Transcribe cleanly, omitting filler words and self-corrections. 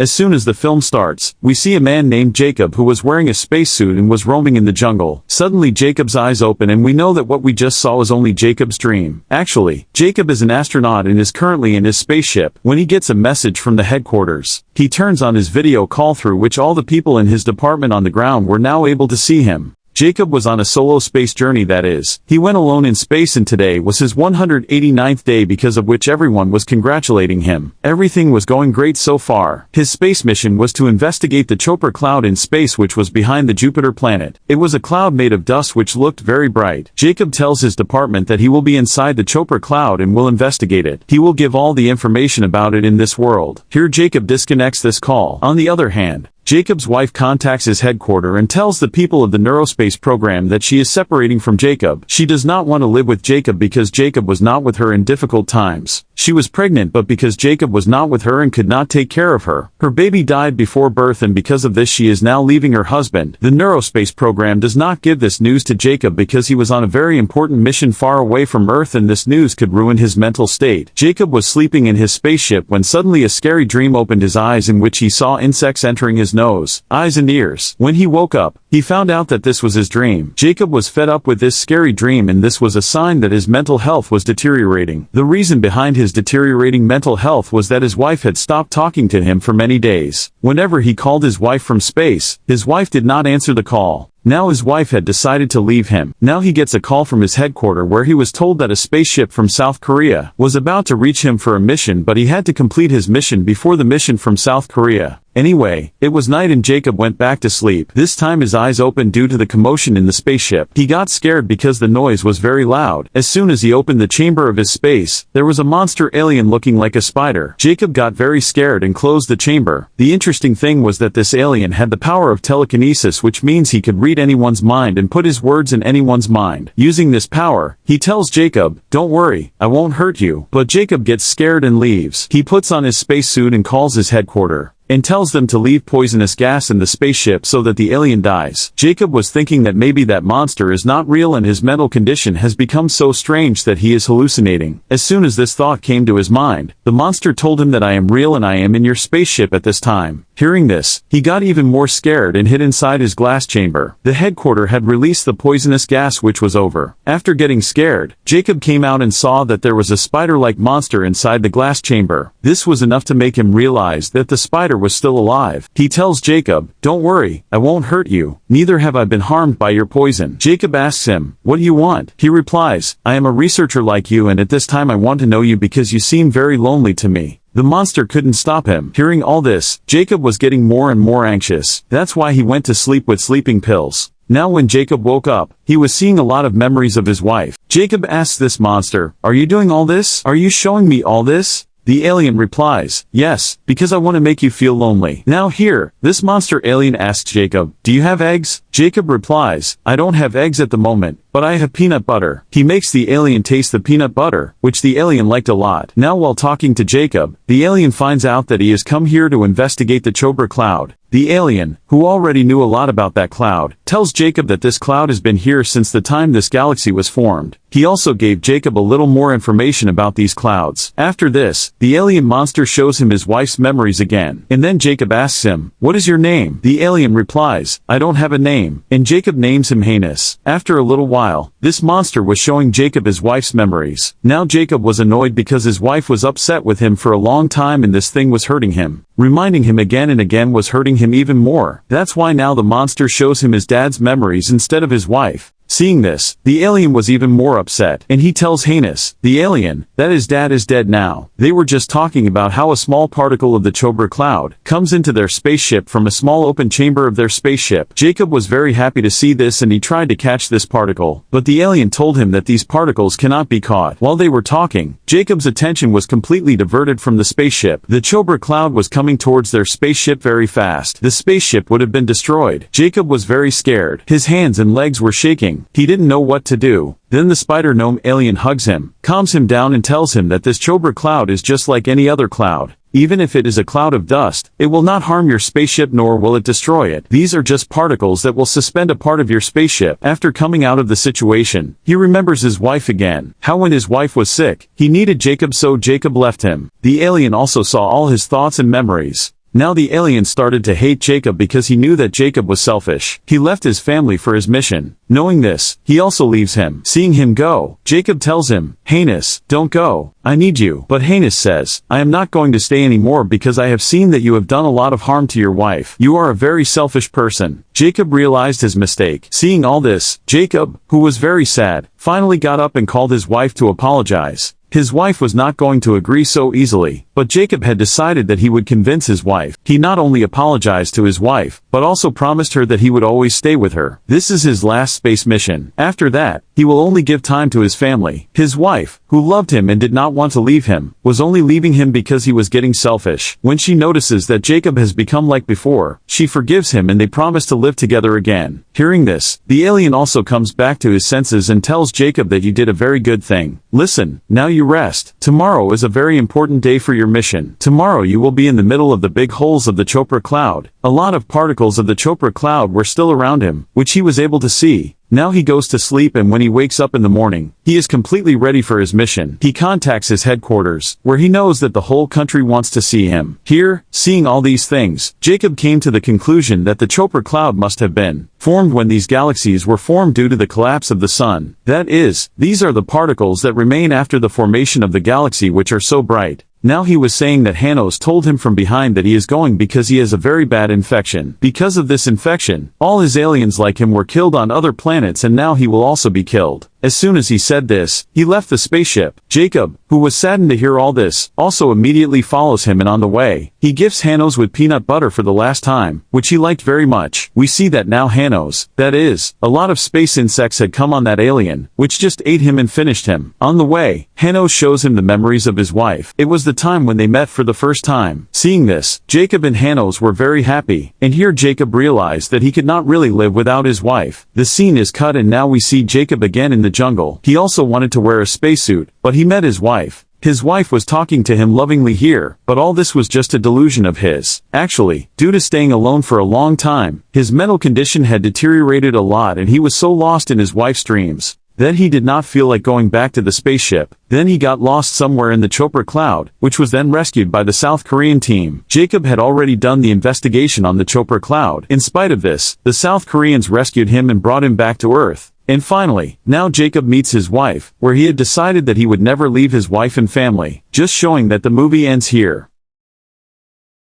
As soon as the film starts, we see a man named Jacob who was wearing a spacesuit and was roaming in the jungle. Suddenly Jacob's eyes open and we know that what we just saw was only Jacob's dream. Actually, Jacob is an astronaut and is currently in his spaceship when he gets a message from the headquarters. He turns on his video call through which all the people in his department on the ground were now able to see him. Jacob was on a solo space journey, that is. He went alone in space and today was his 189th day, because of which everyone was congratulating him. Everything was going great so far. His space mission was to investigate the Chopper cloud in space which was behind the Jupiter planet. It was a cloud made of dust which looked very bright. Jacob tells his department that he will be inside the Chopper cloud and will investigate it. He will give all the information about it in this world. Here Jacob disconnects this call. On the other hand, Jacob's wife contacts his headquarters and tells the people of the neurospace program that she is separating from Jacob. She does not want to live with Jacob because Jacob was not with her in difficult times. She was pregnant, but because Jacob was not with her and could not take care of her, her baby died before birth, and because of this she is now leaving her husband. The neurospace program does not give this news to Jacob because he was on a very important mission far away from Earth and this news could ruin his mental state. Jacob was sleeping in his spaceship when suddenly a scary dream opened his eyes in which he saw insects entering his nose, eyes and ears. When he woke up, he found out that this was his dream. Jacob was fed up with this scary dream and this was a sign that his mental health was deteriorating. The reason behind his deteriorating mental health was that his wife had stopped talking to him for many days. Whenever he called his wife from space, his wife did not answer the call. Now his wife had decided to leave him. Now he gets a call from his headquarters where he was told that a spaceship from South Korea was about to reach him for a mission, but he had to complete his mission before the mission from South Korea. Anyway, it was night and Jacob went back to sleep. This time his eyes opened due to the commotion in the spaceship. He got scared because the noise was very loud. As soon as he opened the chamber of his space, there was a monster alien looking like a spider. Jacob got very scared and closed the chamber. The interesting thing was that this alien had the power of telekinesis, which means he could read anyone's mind and put his words in anyone's mind. Using this power, he tells Jacob, "Don't worry, I won't hurt you." But Jacob gets scared and leaves. He puts on his spacesuit and calls his headquarters and tells them to leave poisonous gas in the spaceship so that the alien dies. Jacob was thinking that maybe that monster is not real and his mental condition has become so strange that he is hallucinating. As soon as this thought came to his mind, the monster told him that I am real and I am in your spaceship at this time. Hearing this, he got even more scared and hid inside his glass chamber. The headquarters had released the poisonous gas which was over. After getting scared, Jacob came out and saw that there was a spider-like monster inside the glass chamber. This was enough to make him realize that the spider was still alive. He tells Jacob, "Don't worry, I won't hurt you, neither have I been harmed by your poison." Jacob asks him, "What do you want?" He replies, "I am a researcher like you and at this time I want to know you because you seem very lonely to me." The monster couldn't stop him. Hearing all this, Jacob was getting more and more anxious. That's why he went to sleep with sleeping pills. Now when Jacob woke up, he was seeing a lot of memories of his wife. Jacob asks this monster, "Are you doing all this? Are you showing me all this?" The alien replies, "Yes, because I want to make you feel lonely." Now here, this monster alien asks Jacob, "Do you have eggs?" Jacob replies, "I don't have eggs at the moment, but I have peanut butter." He makes the alien taste the peanut butter, which the alien liked a lot. Now while talking to Jacob, the alien finds out that he has come here to investigate the Chopper cloud. The alien, who already knew a lot about that cloud, tells Jacob that this cloud has been here since the time this galaxy was formed. He also gave Jacob a little more information about these clouds. After this, the alien monster shows him his wife's memories again. And then Jacob asks him, "What is your name?" The alien replies, "I don't have a name." And Jacob names him Heinous. After a little while, this monster was showing Jacob his wife's memories. Now Jacob was annoyed because his wife was upset with him for a long time and this thing was hurting him. Reminding him again and again was hurting him even more. That's why now the monster shows him his dad's memories instead of his wife. Seeing this, the alien was even more upset, and he tells Heinous, the alien, that his dad is dead now. They were just talking about how a small particle of the Chopper cloud comes into their spaceship from a small open chamber of their spaceship. Jacob was very happy to see this and he tried to catch this particle, but the alien told him that these particles cannot be caught. While they were talking, Jacob's attention was completely diverted from the spaceship. The Chopper cloud was coming towards their spaceship very fast. The spaceship would have been destroyed. Jacob was very scared. His hands and legs were shaking. He didn't know what to do. Then the spider gnome alien hugs him, calms him down and tells him that this Chopper cloud is just like any other cloud. Even if it is a cloud of dust, it will not harm your spaceship nor will it destroy it. These are just particles that will suspend a part of your spaceship. After coming out of the situation, he remembers his wife again. How when his wife was sick, he needed Jacob so Jacob left him. The alien also saw all his thoughts and memories. Now the alien started to hate Jacob because he knew that Jacob was selfish. He left his family for his mission. Knowing this, he also leaves him. Seeing him go, Jacob tells him, "Hannes, don't go. I need you." But Hannes says, "I am not going to stay anymore because I have seen that you have done a lot of harm to your wife. You are a very selfish person." Jacob realized his mistake. Seeing all this, Jacob, who was very sad, finally got up and called his wife to apologize. His wife was not going to agree so easily, but Jacob had decided that he would convince his wife. He not only apologized to his wife, but also promised her that he would always stay with her. This is his last space mission. After that, he will only give time to his family. His wife, who loved him and did not want to leave him, was only leaving him because he was getting selfish. When she notices that Jacob has become like before, she forgives him and they promise to live together again. Hearing this, the alien also comes back to his senses and tells Jacob that you did a very good thing. Listen, now you rest. Tomorrow is a very important day for your mission. Tomorrow you will be in the middle of the big holes of the Chopra cloud. A lot of particles of the Chopra cloud were still around him, which he was able to see. Now he goes to sleep, and when he wakes up in the morning, he is completely ready for his mission. He contacts his headquarters, where he knows that the whole country wants to see him. Here, seeing all these things, Jacob came to the conclusion that the Chopra cloud must have been formed when these galaxies were formed due to the collapse of the sun. That is, these are the particles that remain after the formation of the galaxy, which are so bright. Now he was saying that Hannes told him from behind that he is going because he has a very bad infection. Because of this infection, all his aliens like him were killed on other planets, and now he will also be killed. As soon as he said this, he left the spaceship. Jacob, who was saddened to hear all this, also immediately follows him, and on the way, he gifts Hannes with peanut butter for the last time, which he liked very much. We see that now Hannes, that is, a lot of space insects had come on that alien, which just ate him and finished him. On the way, Hannes shows him the memories of his wife. It was the time when they met for the first time. Seeing this, Jacob and Hannes were very happy, and here Jacob realized that he could not really live without his wife. The scene is cut, and now we see Jacob again in the jungle. He also wanted to wear a spacesuit, but he met his wife. His wife was talking to him lovingly here, but all this was just a delusion of his. Actually, due to staying alone for a long time, his mental condition had deteriorated a lot, and he was so lost in his wife's dreams that he did not feel like going back to the spaceship. Then he got lost somewhere in the Chopra cloud, which was then rescued by the South Korean team. Jacob had already done the investigation on the Chopra cloud. In spite of this, the South Koreans rescued him and brought him back to Earth. And finally, now Jacob meets his wife, where he had decided that he would never leave his wife and family, just showing that the movie ends here.